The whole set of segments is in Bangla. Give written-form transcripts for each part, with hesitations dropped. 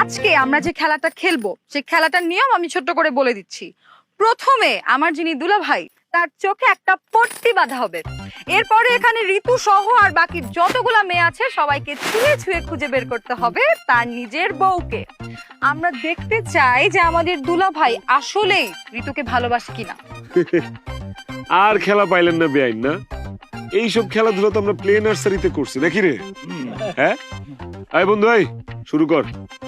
আজকে আমরা যে খেলাটা খেলবো সেই খেলাটার নিয়ম আমি ছোট্ট করে বলে দিচ্ছি। প্রথমে আমার যিনি দুলাভাই তার চোখে একটা পট্টি বাঁধা হবে। এরপরে এখানে ঋতু সহ আর বাকি যতগুলা মেয়ে আছে সবাইকে ছুঁয়ে ছুঁয়ে খুঁজে বের করতে হবে তার নিজের বউকে। আমরা দেখতে চাই যে আমাদের দুলাভাই আসলেই ঋতুকে ভালোবাসে কিনা। আর খেলা পাইলেন না বেআইন না? এইসব খেলাধুলা তো আমরা প্লে নার্সারিতে করছি নাকি রে? হ্যাঁ, আয় বন্ধু আয়, শুরু কর।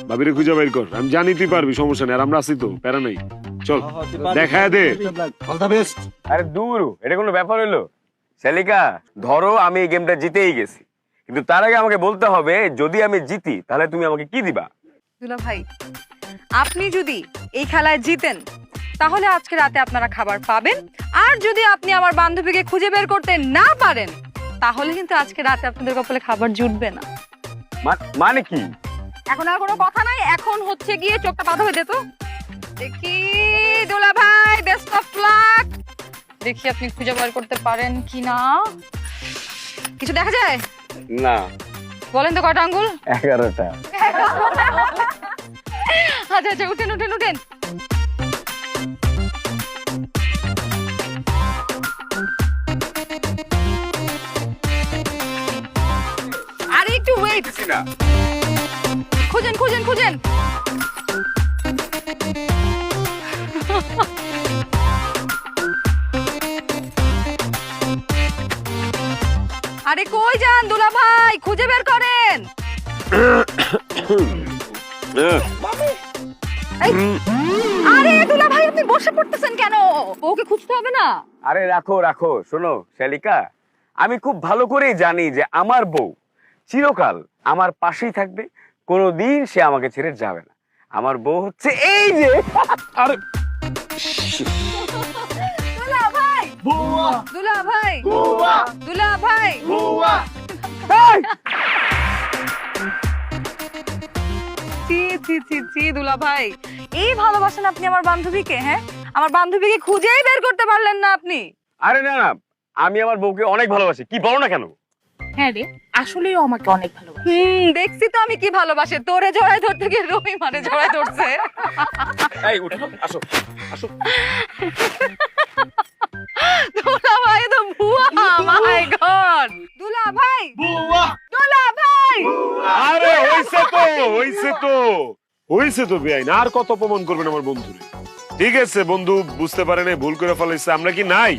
ভাবিরে খুঁজে বের কর। আমি জানি তুই পারবি, সমস্যা নেই। আর আমরা আছি তো, প্যারা নাই। চল দেখায় দে। All the best. আরে দূর, এটা কোনো ব্যাপার হলো? শালিকা, ধরো আমি এই গেমটা জিতেই গেছি, কিন্তু তার আগে আমাকে বলতে হবে যদি আমি জিতি তাহলে তুমি আমাকে কি দিবা? দুলাভাই, আপনি যদি এই খেলায় জিতেন তাহলে আজকে রাতে আপনারা খাবার পাবেন। আর যদি আপনি আমার বান্ধবীকে খুঁজে বের করতে না পারেন তাহলে কিন্তু আজকে রাতে আপনাদের কপালে খাবার জুটবে না। মানে কি? এখন আর কোনো কথা নাই, এখন হচ্ছে গিয়ে চোখটা বাঁধা হয়ে যেত। দেখি দুলাভাই, বেস্ট অফ লাক। দেখি আপনি খুঁজে বের করতে পারেন কিনা। কিছু দেখা যায়? না। বলেন তো কয়টা আঙ্গুল? 11টা। আচ্ছা আচ্ছা, উঠেন উঠেন উঠেন। আরে একটু ওয়েট, না। খুঁজেন খুঁজেন খুঁজেন। আরে কই যান দুলাভাই, খুঁজে বের করেন। এই, আরে দুলাভাই আপনি বসে পড়তেছেন কেন? বউকে খুঁজতে হবে না? আরে রাখো রাখো, শোনো শালিকা, আমি খুব ভালো করেই জানি যে আমার বউ চিরকাল আমার পাশেই থাকবে, কোনোদিন সে আমাকে ছেড়ে যাবে না। আমার বউ হচ্ছে এই যে। আরে দুলাভাই, দুলাভাই, দুলাভাই। এই! ছি ছি ছি ছি দুলাভাই, এই ভালোবাসেন আপনি আমার বান্ধবীকে? হ্যাঁ, আমার বান্ধবীকে খুঁজেই বের করতে পারলেন না আপনি। আরে না না, আমি আমার বউকে অনেক ভালোবাসি, কি বলো না কেন? হ্যাঁ রে, আসলেই আমাকে অনেক ভালোবাসে। দেখছি তো আমি কি ভালোবাসে। তোরে জড়ায় ধরতে গিয়ে রবি মানে জড়ায় ধরছে। এই উঠো, আসো আসো। দুলাভাই তো ভুয়া, মাই গড। দুলাভাই, দুলাভাই। আরে হইছে তো বেআইন। আর কত অপমান করবেন আমার বন্ধুরে? ঠিক আছে, বন্ধু বুঝতে পারে নাই, ভুল করে ফেলাইছে। আমরা কি নাই?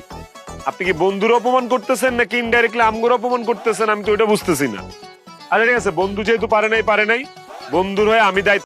আপনি কি বন্ধুর অপমান করতেছেন নাকি ইনডাইরেক্টলি আমগোর অপমান করতেছেন? আমি তো এটা বুঝতেছি না। আরে ঠিক আছে, বন্ধু যেহেতু পারে নাই, বন্ধুর হয়ে আমি দায়িত্ব